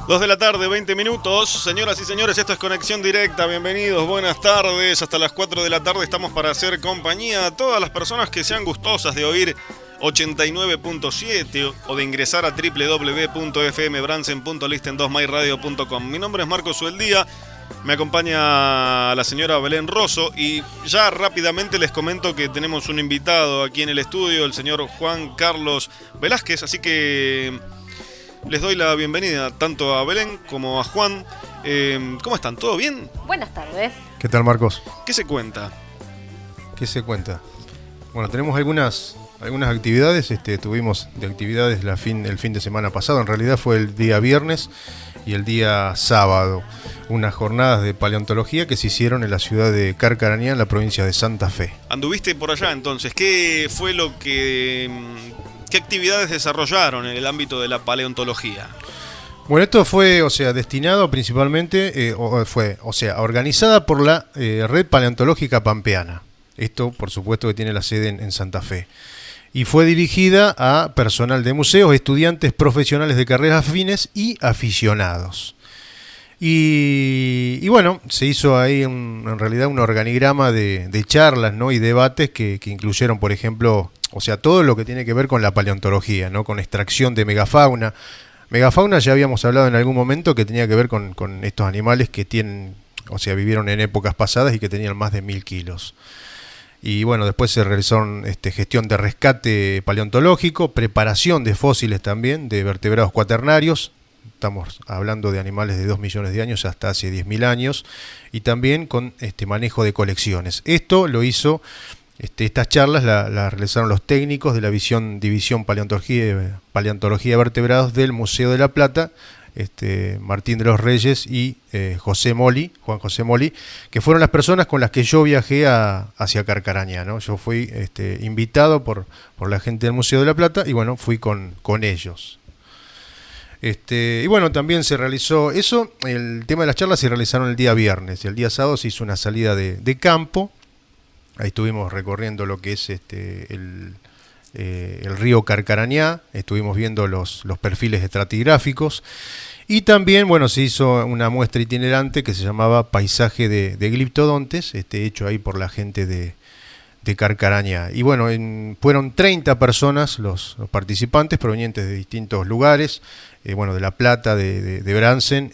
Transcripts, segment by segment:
2 de la tarde, 20 minutos. Señoras y señores, esto es Conexión Directa. Bienvenidos, buenas tardes. Hasta las 4 de la tarde estamos para hacer compañía a todas las personas que sean gustosas de oír 89.7 o de ingresar a www.fmbransen.listen2myradio.com. Mi nombre es Marcos Sueldía. Me acompaña la señora Belén Rosso y ya rápidamente les comento que tenemos un invitado aquí en el estudio, el señor Juan Carlos Velázquez, así que les doy la bienvenida tanto a Belén como a Juan. ¿Cómo están? ¿Todo bien? Buenas tardes. ¿Qué tal, Marcos? ¿Qué se cuenta? ¿Qué se cuenta? Bueno, tenemos algunas actividades. Tuvimos de actividades el fin de semana pasado. En realidad fue el día viernes y el día sábado. Unas jornadas de paleontología que se hicieron en la ciudad de Carcarañá, en la provincia de Santa Fe. ¿Anduviste por allá entonces? ¿Qué fue ¿Qué actividades desarrollaron en el ámbito de la paleontología? Bueno, esto fue, destinado principalmente, organizada por la Red Paleontológica Pampeana. Esto, por supuesto, que tiene la sede en Santa Fe. Y fue dirigida a personal de museos, estudiantes profesionales de carreras afines y aficionados. Y bueno, se hizo ahí en realidad un organigrama de charlas, ¿no? Y debates que incluyeron, por ejemplo, todo lo que tiene que ver con la paleontología, ¿no? Con extracción de megafauna. Megafauna ya habíamos hablado en algún momento que tenía que ver con estos animales que vivieron en épocas pasadas y que tenían más de 1000 kilos. Y bueno, después se realizaron gestión de rescate paleontológico, preparación de fósiles también, de vertebrados cuaternarios. Estamos hablando de animales de 2 millones de años hasta hace 10.000 años. Y también con manejo de colecciones. Esto lo hizo... Estas charlas las realizaron los técnicos de la División Paleontología de Vertebrados del Museo de la Plata, Martín de los Reyes y Juan José Moli, que fueron las personas con las que yo viajé hacia Carcarañá, ¿no? Yo fui invitado por la gente del Museo de la Plata y bueno, fui con ellos. Y bueno, también se realizó eso. El tema de las charlas se realizaron el día viernes y el día sábado se hizo una salida de campo. Ahí estuvimos recorriendo lo que es el río Carcarañá, estuvimos viendo los perfiles estratigráficos y también, bueno, se hizo una muestra itinerante que se llamaba Paisaje de Gliptodontes, hecho ahí por la gente de Carcarañá. Y bueno, fueron 30 personas los participantes provenientes de distintos lugares, de La Plata, de Bransen,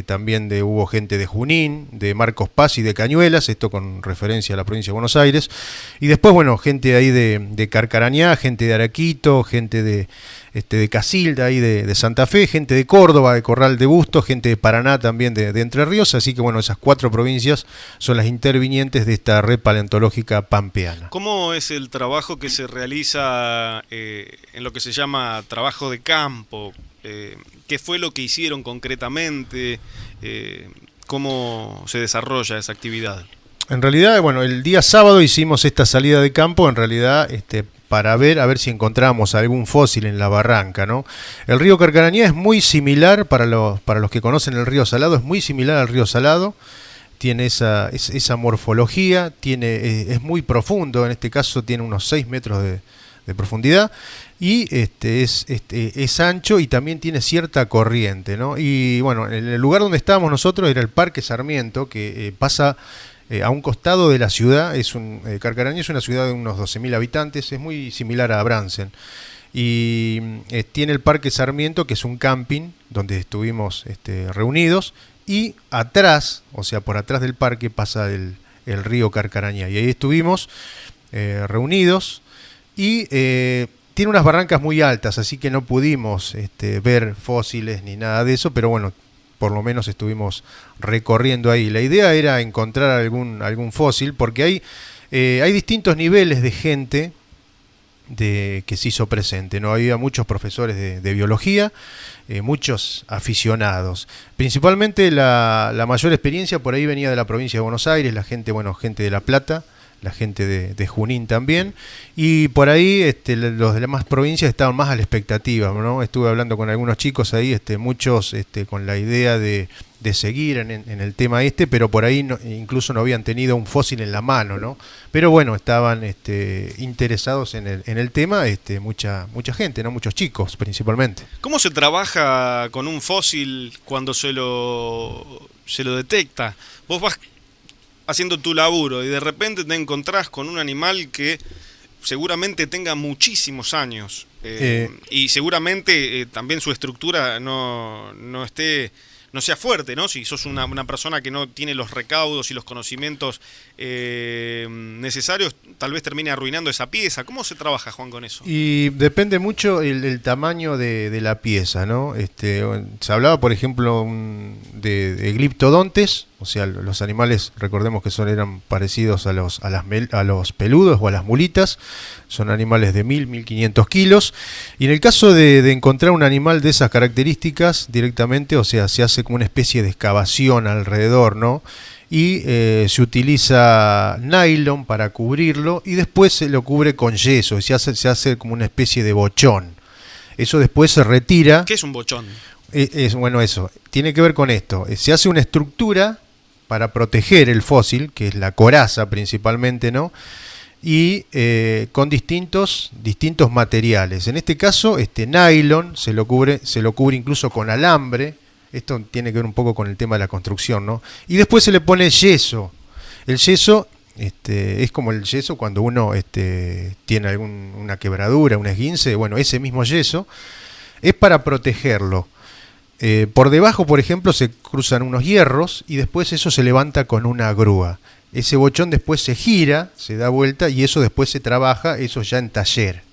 también hubo gente de Junín, de Marcos Paz y de Cañuelas, esto con referencia a la provincia de Buenos Aires, y después, bueno, gente ahí de Carcarañá, gente de Araquito, gente de Casilda, ahí de Santa Fe, gente de Córdoba, de Corral de Bustos, gente de Paraná también de Entre Ríos, así que bueno, esas 4 provincias son las intervinientes de esta red paleontológica pampeana. ¿Cómo es el trabajo que se realiza en lo que se llama trabajo de campo? ¿Qué fue lo que hicieron concretamente? ¿Cómo se desarrolla esa actividad? En realidad, bueno, el día sábado hicimos esta salida de campo, en realidad, para ver si encontramos algún fósil en la barranca, ¿no? El río Carcarañá es muy similar, para los que conocen el río Salado, es muy similar al río Salado. Tiene esa morfología, es muy profundo, en este caso tiene unos 6 metros de profundidad y es ancho y también tiene cierta corriente, ¿no? Y bueno, en el lugar donde estábamos nosotros era el Parque Sarmiento, que pasa a un costado de la ciudad. Carcarañá es una ciudad de unos 12.000 habitantes, es muy similar a Bransen. Y tiene el Parque Sarmiento, que es un camping donde estuvimos reunidos, y atrás, por atrás del parque pasa el río Carcarañá. Y ahí estuvimos reunidos y tiene unas barrancas muy altas, así que no pudimos ver fósiles ni nada de eso, pero bueno, por lo menos estuvimos recorriendo ahí. La idea era encontrar algún fósil, porque hay distintos niveles de gente que se hizo presente, ¿no? Había muchos profesores de biología, muchos aficionados. Principalmente la mayor experiencia por ahí venía de la provincia de Buenos Aires, la gente de La Plata, la gente de Junín también, y por ahí los de las demás provincias estaban más a la expectativa, ¿no? Estuve hablando con algunos chicos ahí, muchos con la idea de seguir en el tema pero por ahí incluso no habían tenido un fósil en la mano, ¿no? Pero bueno, estaban interesados en el tema, mucha gente, ¿no? Muchos chicos principalmente. ¿Cómo se trabaja con un fósil cuando se lo detecta? Vos vas haciendo tu laburo y de repente te encontrás con un animal que seguramente tenga muchísimos años y seguramente también su estructura no sea fuerte, ¿no? Si sos una persona que no tiene los recaudos y los conocimientos necesarios, tal vez termine arruinando esa pieza. ¿Cómo se trabaja, Juan, con eso? Y depende mucho el tamaño de la pieza, ¿no? Se hablaba, por ejemplo, de gliptodontes, o sea, los animales, recordemos que eran parecidos a los peludos o a las mulitas, son animales de 1.500 kilos, y en el caso de encontrar un animal de esas características directamente, o sea, se hace como una especie de excavación alrededor, ¿no? Y se utiliza nylon para cubrirlo y después se lo cubre con yeso, se hace como una especie de bochón. Eso después se retira. ¿Qué es un bochón? Bueno, eso tiene que ver con esto. Se hace una estructura para proteger el fósil, que es la coraza principalmente, ¿no? Y con distintos materiales. En este caso, nylon se lo cubre incluso con alambre. Esto tiene que ver un poco con el tema de la construcción, ¿no? Y después se le pone yeso. El yeso es como el yeso cuando uno tiene una quebradura, un esguince. Bueno, ese mismo yeso es para protegerlo. Por debajo, por ejemplo, se cruzan unos hierros y después eso se levanta con una grúa. Ese bochón después se gira, se da vuelta y eso después se trabaja, eso ya en taller.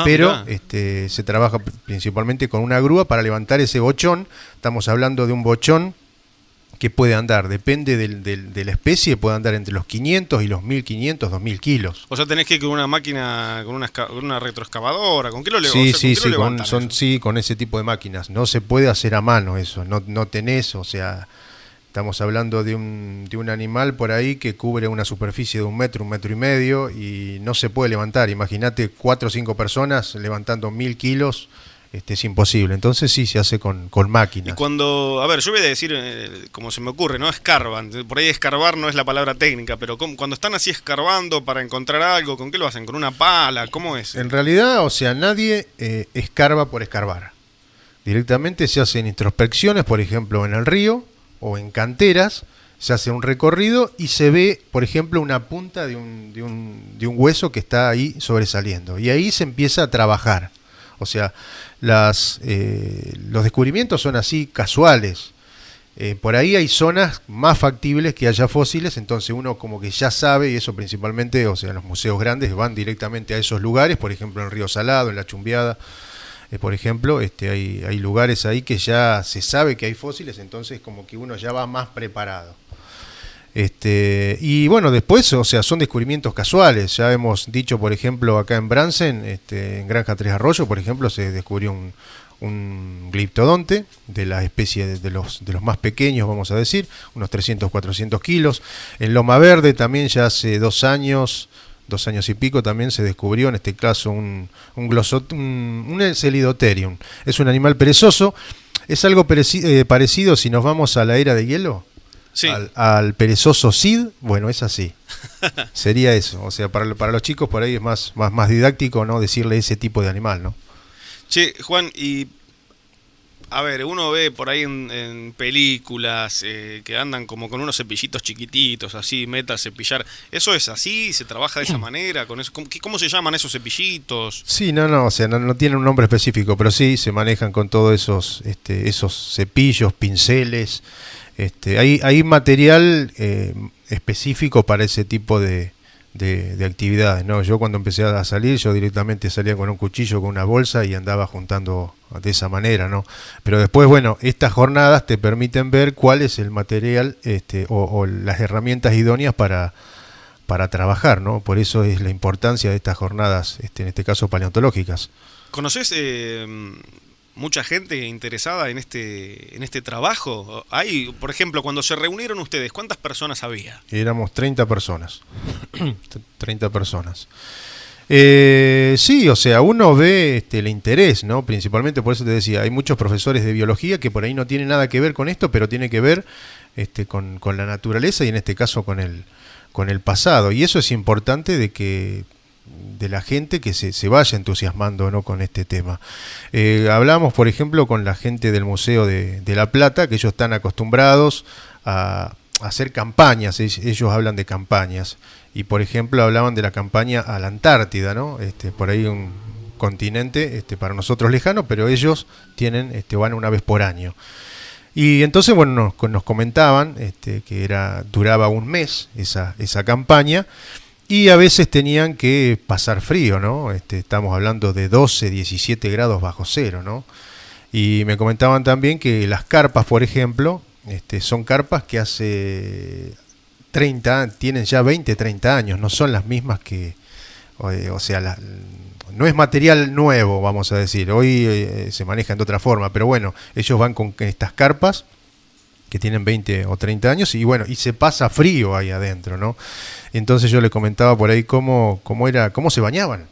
Pero se trabaja principalmente con una grúa para levantar ese bochón. Estamos hablando de un bochón que puede andar, depende de la especie, puede andar entre los 500 y los 1.500, 2.000 kilos. O sea, tenés que ir con una máquina, con una retroexcavadora. ¿Con qué lo levantan? Con ese tipo de máquinas. No se puede hacer a mano eso, no tenés, o sea... Estamos hablando de un animal por ahí que cubre una superficie de 1 metro, 1,5 metros y no se puede levantar. Imagínate 4 o 5 personas levantando 1.000 kilos, es imposible. Entonces sí se hace con máquinas. Y cuando, a ver, yo voy a decir como se me ocurre, ¿no? Escarban. Por ahí escarbar no es la palabra técnica, pero cuando están así escarbando para encontrar algo, ¿con qué lo hacen? ¿Con una pala? ¿Cómo es? En realidad, o sea, nadie escarba por escarbar. Directamente se hacen introspecciones, por ejemplo, en el río o en canteras, se hace un recorrido y se ve, por ejemplo, una punta de un hueso que está ahí sobresaliendo. Y ahí se empieza a trabajar. O sea, los descubrimientos son así casuales. Por ahí hay zonas más factibles que haya fósiles, entonces uno como que ya sabe, y eso principalmente, o sea, los museos grandes van directamente a esos lugares, por ejemplo en Río Salado, en La Chumbiada. Por ejemplo, hay lugares ahí que ya se sabe que hay fósiles, entonces como que uno ya va más preparado. Y bueno, después, o sea, son descubrimientos casuales. Ya hemos dicho, por ejemplo, acá en Bransen, en Granja Tres Arroyos, por ejemplo, se descubrió un gliptodonte de la especie de los más pequeños, vamos a decir, unos 300, 400 kilos. En Loma Verde también ya hace 2 años y pico también se descubrió, en este caso, un Celidotherium. Es un animal perezoso. Es algo parecido si nos vamos a la era de hielo. Sí. Al perezoso Cid, bueno, es así. Sería eso. O sea, para los chicos por ahí es más didáctico, ¿no? Decirle ese tipo de animal, ¿no? Che, Juan, y a ver, uno ve por ahí en películas que andan como con unos cepillitos chiquititos, así, meta a cepillar. ¿Eso es así? ¿Se trabaja de esa manera? Con eso? ¿Cómo se llaman esos cepillitos? Sí, no, o sea, no tienen un nombre específico, pero sí se manejan con todos esos cepillos, pinceles. Hay material específico para ese tipo de actividades, ¿no? Yo cuando empecé a salir, yo directamente salía con un cuchillo, con una bolsa y andaba juntando de esa manera, ¿no? Pero después, bueno, estas jornadas te permiten ver cuál es el material o las herramientas idóneas para trabajar, ¿no? Por eso es la importancia de estas jornadas, en este caso paleontológicas. ¿Conocés mucha gente interesada en este trabajo. Hay, por ejemplo, cuando se reunieron ustedes, ¿cuántas personas había? Éramos 30 personas. 30 personas. Sí, o sea, uno ve el interés, ¿no? Principalmente por eso te decía, hay muchos profesores de biología que por ahí no tienen nada que ver con esto, pero tiene que ver con la naturaleza y en este caso con el pasado. Y eso es importante de la gente que se vaya entusiasmando, ¿no?, con este tema. Hablamos, por ejemplo, con la gente del Museo de La Plata, que ellos están acostumbrados a hacer campañas, ellos hablan de campañas. Y por ejemplo hablaban de la campaña a la Antártida, ¿no? Por ahí un continente para nosotros lejano, pero ellos van una vez por año. Y entonces, bueno, nos comentaban que duraba un mes esa campaña, y a veces tenían que pasar frío, ¿no? Estamos hablando de 12, 17 grados bajo cero, ¿no? Y me comentaban también que las carpas, por ejemplo, son carpas que hace 30, tienen ya 20, 30 años, no son las mismas que, o sea, no es material nuevo, vamos a decir, hoy se manejan de otra forma, pero bueno, ellos van con estas carpas que tienen 20 o 30 años y bueno, y se pasa frío ahí adentro, ¿no? Entonces yo le comentaba por ahí cómo se bañaban,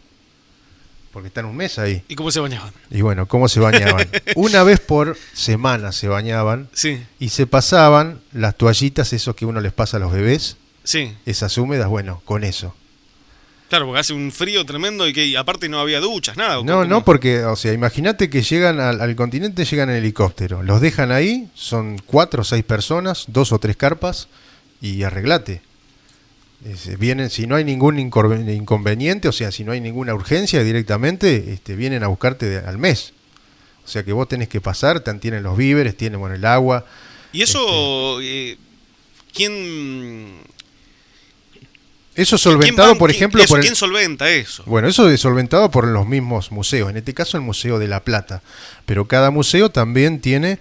porque están un mes ahí. ¿Y cómo se bañaban? Y bueno, ¿cómo se bañaban? Una vez por semana se bañaban. Sí. Y se pasaban las toallitas, esos que uno les pasa a los bebés. Sí. Esas húmedas, bueno, con eso. Claro, porque hace un frío tremendo y que aparte no había duchas, nada. No, porque, o sea, imagínate que llegan al continente, llegan en helicóptero. Los dejan ahí, son 4 o 6 personas, 2 o 3 carpas y arreglate. Vienen, si no hay ningún inconveniente, o sea, si no hay ninguna urgencia, directamente vienen a buscarte al mes. O sea que vos tenés que pasar, tienen los víveres, tienen el agua. ¿Y eso quién? Eso solventado, por ejemplo... ¿Quién solventa eso? Bueno, eso es solventado por los mismos museos, en este caso el Museo de La Plata, pero cada museo también tiene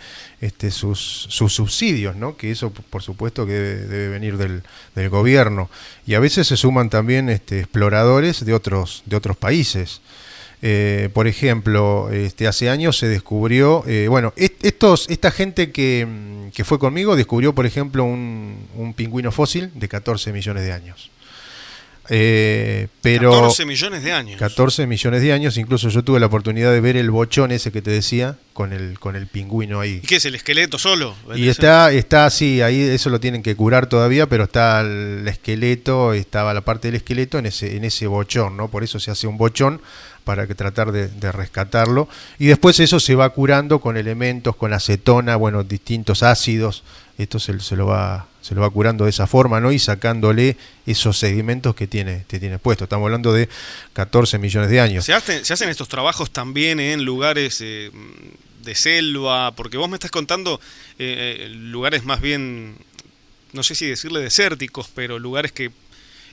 sus subsidios, ¿no? Que eso por supuesto que debe venir del gobierno, y a veces se suman también exploradores de otros países. Por ejemplo, hace años se descubrió, esta gente que fue conmigo descubrió, por ejemplo, un pingüino fósil de 14 millones de años. Pero 14 millones de años. 14 millones de años, incluso yo tuve la oportunidad de ver el bochón ese que te decía con el pingüino ahí. ¿Y qué es el esqueleto solo? Y está así, ahí eso lo tienen que curar todavía, pero está el esqueleto, estaba la parte del esqueleto en ese bochón, ¿no? Por eso se hace un bochón para tratar de rescatarlo, y después eso se va curando con elementos, con acetona, distintos ácidos. Esto se lo va curando de esa forma, ¿no? Y sacándole esos sedimentos que tiene puesto. Estamos hablando de 14 millones de años. ¿Se hacen estos trabajos también en lugares de selva? Porque vos me estás contando lugares más bien, no sé si decirle desérticos, pero lugares que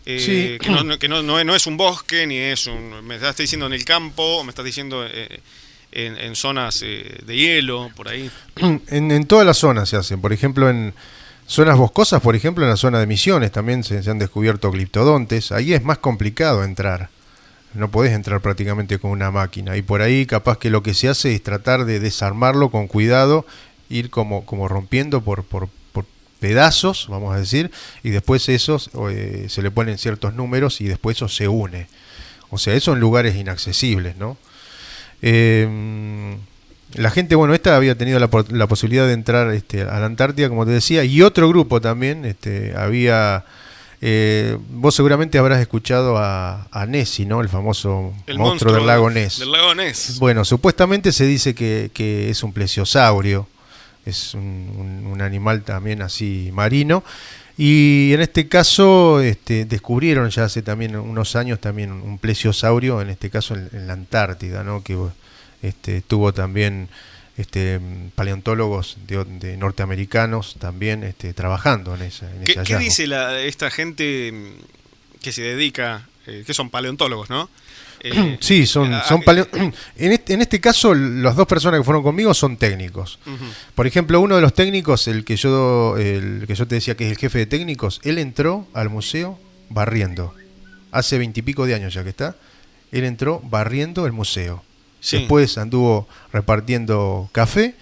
sí. no es un bosque, ni es me estás diciendo en el campo, o me estás diciendo en zonas de hielo, por ahí. En todas las zonas se hacen, por ejemplo en zonas boscosas, por ejemplo en la zona de Misiones también se han descubierto gliptodontes. Ahí es más complicado entrar, no podés entrar prácticamente con una máquina, y por ahí capaz que lo que se hace es tratar de desarmarlo con cuidado, ir como rompiendo por pedazos, vamos a decir, y después esos se le ponen ciertos números y después eso se une. O sea, eso en lugares inaccesibles, ¿no? La gente, esta había tenido la posibilidad de entrar a la Antártida, como te decía, y otro grupo también, había... vos seguramente habrás escuchado a Nessie, ¿no? El famoso monstruo del lago Ness. Del lago Ness. Bueno, supuestamente se dice que es un plesiosaurio, es un animal también así marino, y en este caso descubrieron ya hace también unos años también un plesiosaurio, en este caso en la Antártida, ¿no? Que tuvo también paleontólogos de norteamericanos también trabajando en ese hallazgo. ¿Qué dice esta gente que se dedica, que son paleontólogos, ¿no? Sí, son en este caso las dos personas que fueron conmigo son técnicos. Uh-huh. Por ejemplo, uno de los técnicos, el que yo te decía que es el jefe de técnicos, él entró al museo barriendo. Hace 20 y pico de años ya que está. Él entró barriendo el museo. Sí. Después anduvo repartiendo café.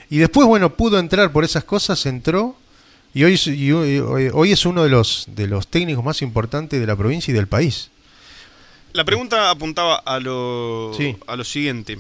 Y después, bueno, pudo entrar por esas cosas, entró. Hoy es uno de los técnicos más importantes de la provincia y del país. La pregunta apuntaba Sí. a lo siguiente.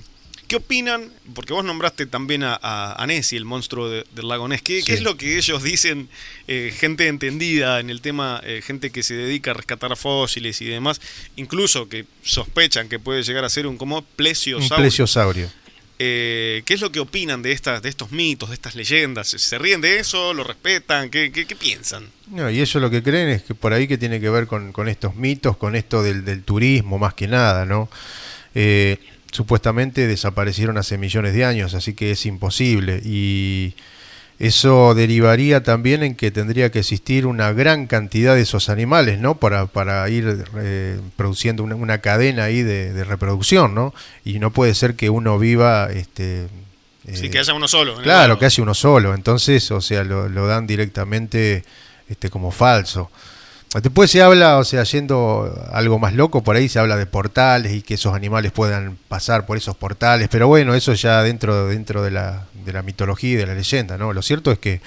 ¿Qué opinan? Porque vos nombraste también a Nessie, el monstruo del lago Ness. ¿Qué Sí. es lo que ellos dicen, gente entendida en el tema, gente que se dedica a rescatar fósiles y demás, incluso que sospechan que puede llegar a ser un como Un plesiosaurio? plesiosaurio. ¿Qué es lo que opinan de estos mitos, de estas leyendas? ¿Se ríen de eso? ¿Lo respetan? ¿Qué piensan? No, y ellos lo que creen es que por ahí que tiene que ver con estos mitos, con esto del turismo más que nada, ¿no? Supuestamente desaparecieron hace millones de años, así que es imposible. Y eso derivaría también en que tendría que existir una gran cantidad de esos animales, ¿no? Para ir produciendo una cadena ahí de reproducción, ¿no? Y no puede ser que uno viva... Sí, que haya uno solo. en el Claro, lago. que hace uno solo. Entonces, o sea, lo dan directamente como falso. Después se habla, o sea, yendo algo más loco, por ahí se habla de portales y que esos animales puedan pasar por esos portales, pero bueno, eso ya dentro de la mitología y de la leyenda, ¿no? Lo cierto es que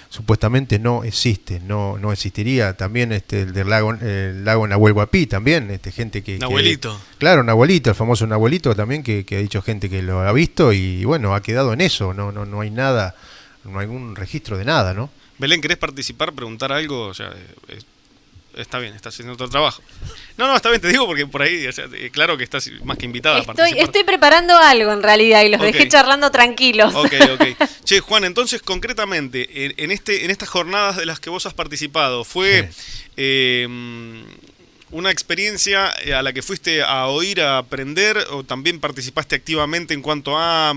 supuestamente no existe, no existiría. También el lago Nahuel Huapi, también, gente Nahuelito. Claro, Nahuelito, el famoso Nahuelito también, que ha dicho gente que lo ha visto y bueno, ha quedado en eso, no hay nada, no hay ningún registro de nada, ¿no? Belén, ¿querés participar, preguntar algo? O sea, está bien, estás haciendo otro trabajo. No, está bien, te digo porque por ahí, o sea, claro que estás más que invitada a participar. Estoy preparando algo en realidad y los Ok. dejé charlando tranquilos. Ok. Che, Juan, entonces concretamente, en estas jornadas de las que vos has participado, ¿fue una experiencia a la que fuiste a oír, a aprender, o también participaste activamente en cuanto a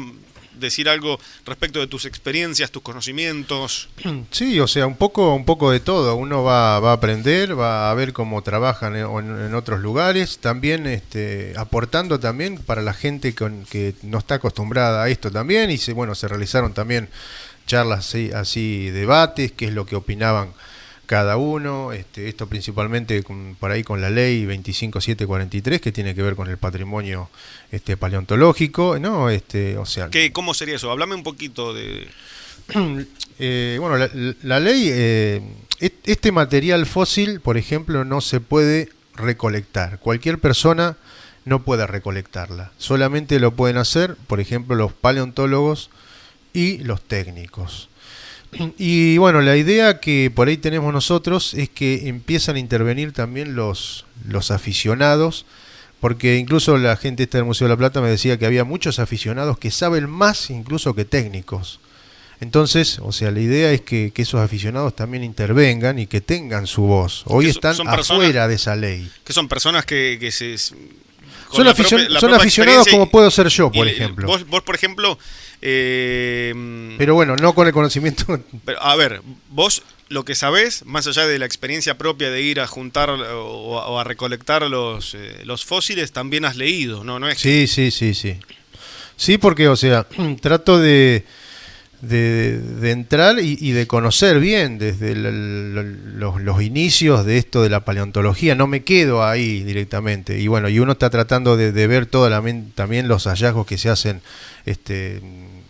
decir algo respecto de tus experiencias, tus conocimientos? Sí, o sea, un poco de todo. Uno va a aprender, va a ver cómo trabajan en otros lugares, también aportando también para la gente que no está acostumbrada a esto también. Y se realizaron también charlas así, debates, qué es lo que opinaban cada uno, esto principalmente por ahí con la ley 25743 que tiene que ver con el patrimonio paleontológico, ¿no? O sea, ¿Cómo sería eso? Háblame un poquito de... la ley, este material fósil, por ejemplo, no se puede recolectar. Cualquier persona no puede recolectarla. Solamente lo pueden hacer, por ejemplo, los paleontólogos y los técnicos. Y bueno, la idea que por ahí tenemos nosotros es que empiezan a intervenir también los aficionados, porque incluso la gente del Museo de la Plata me decía que había muchos aficionados que saben más incluso que técnicos. Entonces, o sea, la idea es que esos aficionados también intervengan y que tengan su voz. Hoy están afuera de esa ley. Que son personas que se... Son aficionados como puedo ser yo, por ejemplo. Vos, por ejemplo... pero bueno, no con el conocimiento... Pero, a ver, vos lo que sabés, más allá de la experiencia propia de ir a juntar o a recolectar los fósiles, también has leído, ¿no? ¿No es Sí. Sí, porque, o sea, trato de entrar y de conocer bien desde los inicios de esto de la paleontología. No me quedo ahí directamente. Y bueno, y uno está tratando de ver también los hallazgos que se hacen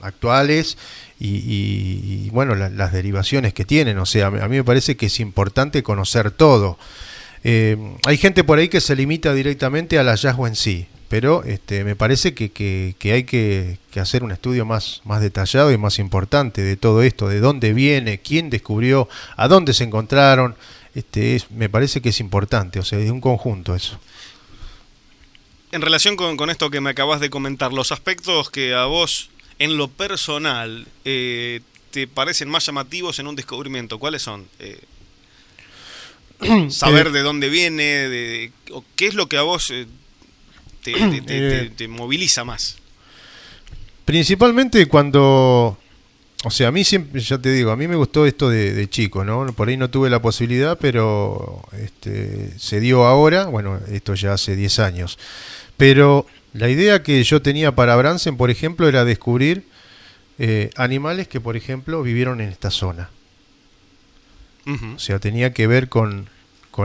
actuales y bueno, las derivaciones que tienen. O sea, a mí me parece que es importante conocer todo. Hay gente por ahí que se limita directamente al hallazgo en sí, pero me parece que hay que hacer un estudio más detallado y más importante de todo esto, de dónde viene, quién descubrió, a dónde se encontraron. Me parece que es importante, o sea, es un conjunto eso. En relación con esto que me acabas de comentar, los aspectos que a vos, en lo personal, te parecen más llamativos en un descubrimiento, ¿cuáles son? Saber de dónde viene, o qué es lo que a vos te moviliza más. Principalmente cuando, o sea, a mí siempre, ya te digo, a mí me gustó esto de chico, ¿no? Por ahí no tuve la posibilidad, pero se dio ahora, bueno, esto ya hace 10 años. Pero la idea que yo tenía para Brandsen, por ejemplo, era descubrir animales que, por ejemplo, vivieron en esta zona. O sea, tenía que ver con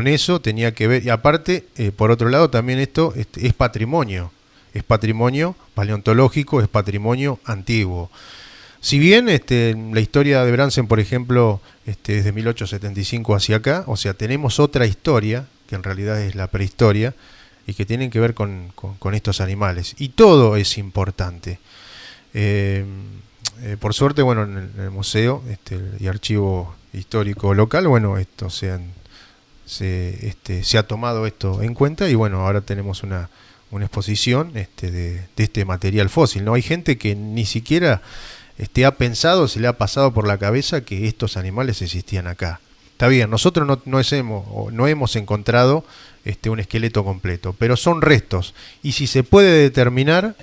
eso, tenía que ver, y aparte, por otro lado, también esto es patrimonio. es patrimonio paleontológico, es patrimonio antiguo. Si bien la historia de Brandsen, por ejemplo, desde 1875 hacia acá, o sea, tenemos otra historia, que en realidad es la prehistoria, y que tienen que ver con estos animales. Y todo es importante. Por suerte, bueno, en el museo y archivo histórico local, bueno, esto se ha tomado esto en cuenta, y bueno, ahora tenemos una exposición de este material fósil, ¿no? Hay gente que ni siquiera ha pensado, se le ha pasado por la cabeza que estos animales existían acá. Está bien, nosotros no hemos encontrado un esqueleto completo, pero son restos, y si se puede determinar,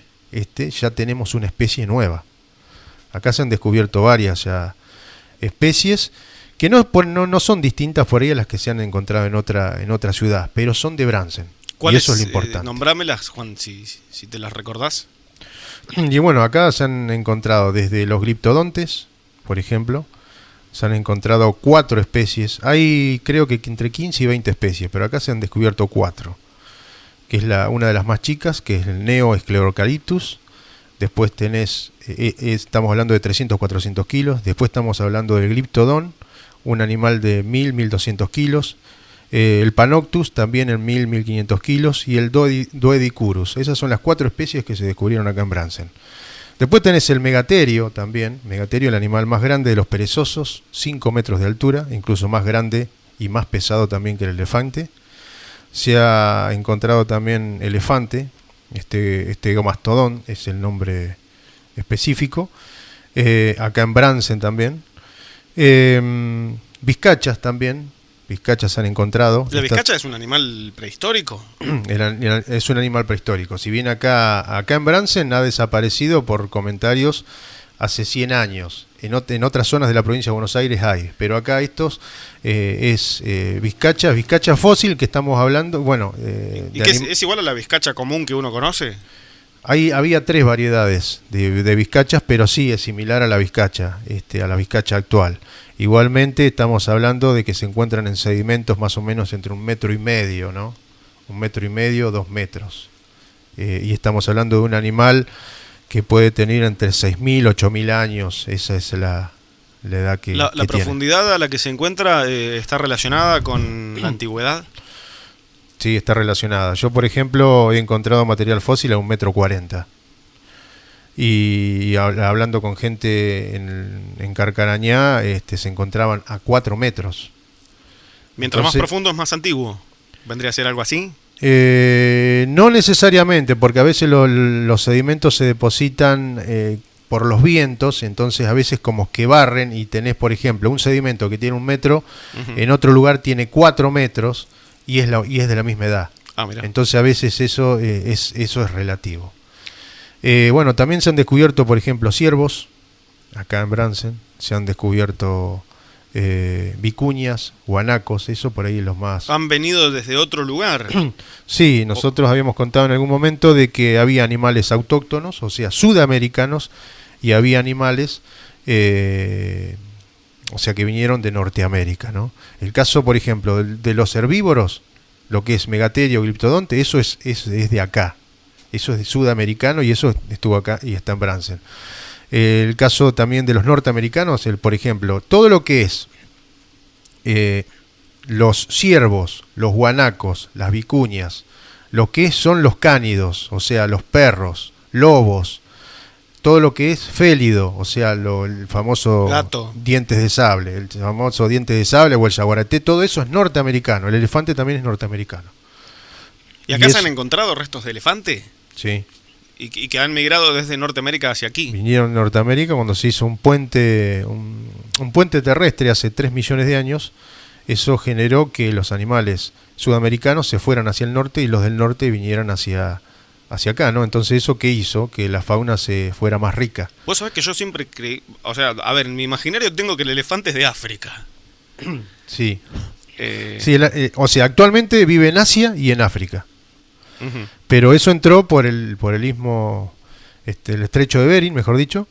ya tenemos una especie nueva. Acá se han descubierto varias ya especies que no son distintas por ahí a las que se han encontrado en otra ciudad, pero son de Brandsen. Y eso es lo importante. Nombrámelas, Juan, si te las recordás. Y bueno, acá se han encontrado desde los gliptodontes, por ejemplo, se han encontrado 4 especies. Hay creo que entre 15 y 20 especies, pero acá se han descubierto 4. Que es una de las más chicas, que es el Neo-Sclerocalyptus. Después estamos hablando de 300-400 kilos. Después estamos hablando del gliptodon, un animal de 1000-1200 kilos. El Panoctus también en 1000-1500 kilos. Y el Doedicurus. Esas son las 4 especies que se descubrieron acá en Brandsen. Después tenés el Megaterio también. Megaterio, el animal más grande de los perezosos, 5 metros de altura, incluso más grande y más pesado también que el elefante. Se ha encontrado también elefante, Mastodon es el nombre específico, acá en Brandsen también. Vizcachas también, vizcachas se han encontrado. ¿La vizcacha es un animal prehistórico? Es un animal prehistórico. Si bien acá en Brandsen ha desaparecido por comentarios hace 100 años. En otras zonas de la provincia de Buenos Aires hay, pero acá estos es vizcacha fósil que estamos hablando. Bueno, ¿y qué es igual a la vizcacha común que uno conoce? Había 3 variedades de vizcachas, pero sí es similar a la vizcacha actual. Igualmente estamos hablando de que se encuentran en sedimentos más o menos entre 1,5 metros, ¿no? 1,5 metros, 2 metros. Y estamos hablando de un animal que puede tener entre 6.000 y 8.000 años. Esa es la edad que ¿La que profundidad tiene. a la que se encuentra está relacionada con la antigüedad? Sí, está relacionada. Yo, por ejemplo, he encontrado material fósil a 1,40 metros. Y hablando con gente en Carcarañá, se encontraban a 4 metros. Mientras más profundo es más antiguo. ¿Vendría a ser algo así? No necesariamente, porque a veces los sedimentos se depositan por los vientos, entonces a veces como que barren y tenés, por ejemplo, un sedimento que tiene 1 metro, en otro lugar tiene 4 metros y es de la misma edad. Mira. Entonces a veces eso es relativo. Bueno, también se han descubierto, por ejemplo, ciervos, acá en Brandsen, se han descubierto vicuñas, guanacos, eso por ahí es los más... ¿Han venido desde otro lugar? Sí, nosotros habíamos contado en algún momento de que había animales autóctonos, o sea, sudamericanos, y había animales, o sea, que vinieron de Norteamérica, ¿no? El caso, por ejemplo, de los herbívoros, lo que es Megaterio, Gliptodonte, eso es de acá, eso es de sudamericano y eso estuvo acá y está en Brandsen. El caso también de los norteamericanos, por ejemplo, todo lo que es los ciervos, los guanacos, las vicuñas, lo que son los cánidos, o sea, los perros, lobos, todo lo que es félido, o sea, el famoso gato, dientes de sable, el famoso dientes de sable o el yaguaraté, todo eso es norteamericano, el elefante también es norteamericano. ¿Y acá se han encontrado restos de elefante? Sí. Y que han migrado desde Norteamérica hacia aquí. Vinieron de Norteamérica cuando se hizo un puente terrestre hace 3 millones de años. Eso generó que los animales sudamericanos se fueran hacia el norte y los del norte vinieran hacia acá, ¿no? Entonces eso ¿qué hizo? Que la fauna se fuera más rica. Vos sabés que yo siempre creí, o sea, a ver, en mi imaginario tengo que el elefante es de África. Sí. Sí, o sea, actualmente vive en Asia y en África. Pero eso entró por el istmo, el estrecho de Bering, mejor dicho,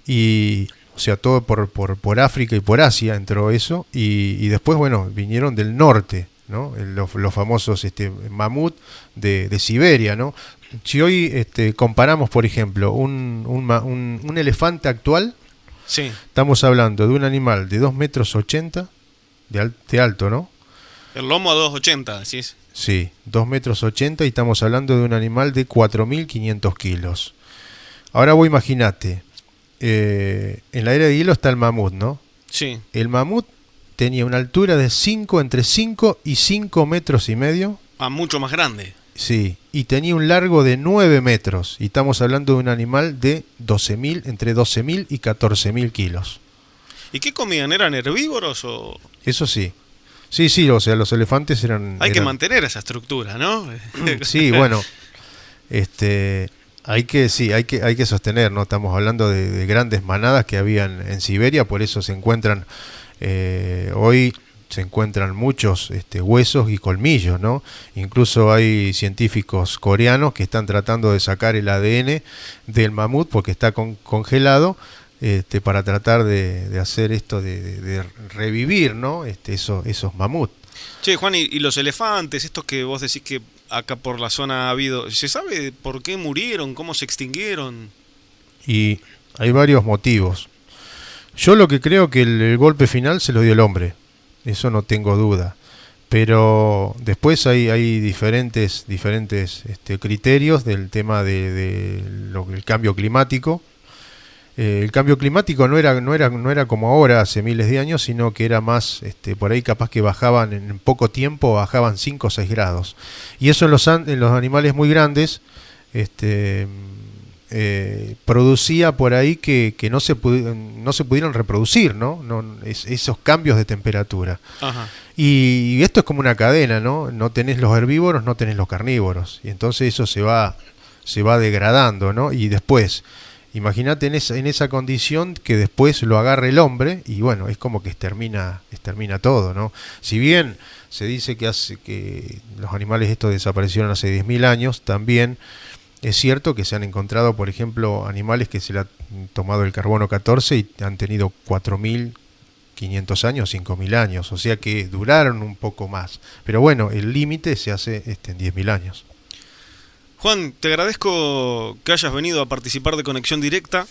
y o sea, todo por África y por Asia entró eso, y después, bueno, vinieron del norte, ¿no? Los famosos mamut de Siberia, ¿no? Si hoy comparamos, por ejemplo, un elefante actual, Sí. estamos hablando de un animal de 2,80 metros de alto, ¿no? El lomo a 2,80, decís. Sí, 2,80 metros y estamos hablando de un animal de 4.500 kilos. Ahora vos imaginate, en la era de hielo está el mamut, ¿no? Sí. El mamut tenía una altura de entre 5 y 5 metros y medio. Ah, mucho más grande. Sí, y tenía un largo de 9 metros. Y estamos hablando de un animal de entre 12.000 y 14.000 kilos. ¿Y qué comían? ¿Eran herbívoros o...? Eso sí. Sí, o sea, los elefantes Hay que mantener esa estructura, ¿no? Sí, bueno, hay que sostener, ¿no? Estamos hablando de grandes manadas que habían en Siberia, por eso se encuentran, hoy se encuentran muchos huesos y colmillos, ¿no? Incluso hay científicos coreanos que están tratando de sacar el ADN del mamut porque está congelado, para tratar de hacer esto de revivir, ¿no? Esos mamuts. Che, Juan, y los elefantes, estos que vos decís que acá por la zona ha habido, ¿se sabe por qué murieron, cómo se extinguieron? Y hay varios motivos. Yo lo que creo que el golpe final se lo dio el hombre, eso no tengo duda. Pero después hay diferentes criterios del tema del cambio climático. El cambio climático no era como ahora, hace miles de años, sino que era más, por ahí capaz que bajaban en poco tiempo, bajaban 5 o 6 grados. Y eso en los animales muy grandes producía por ahí que no se pudieron reproducir, ¿no? Esos cambios de temperatura. Ajá. Y esto es como una cadena, ¿no? No tenés los herbívoros, no tenés los carnívoros. Y entonces eso se va degradando, ¿no? Y después... Imagínate en esa condición que después lo agarre el hombre y bueno, es como que extermina todo, ¿no? Si bien se dice que los animales estos desaparecieron hace 10.000 años, también es cierto que se han encontrado, por ejemplo, animales que se le ha tomado el carbono 14 y han tenido 4.500 años, 5.000 años, o sea que duraron un poco más. Pero bueno, el límite se hace en 10.000 años. Juan, te agradezco que hayas venido a participar de Conexión Directa.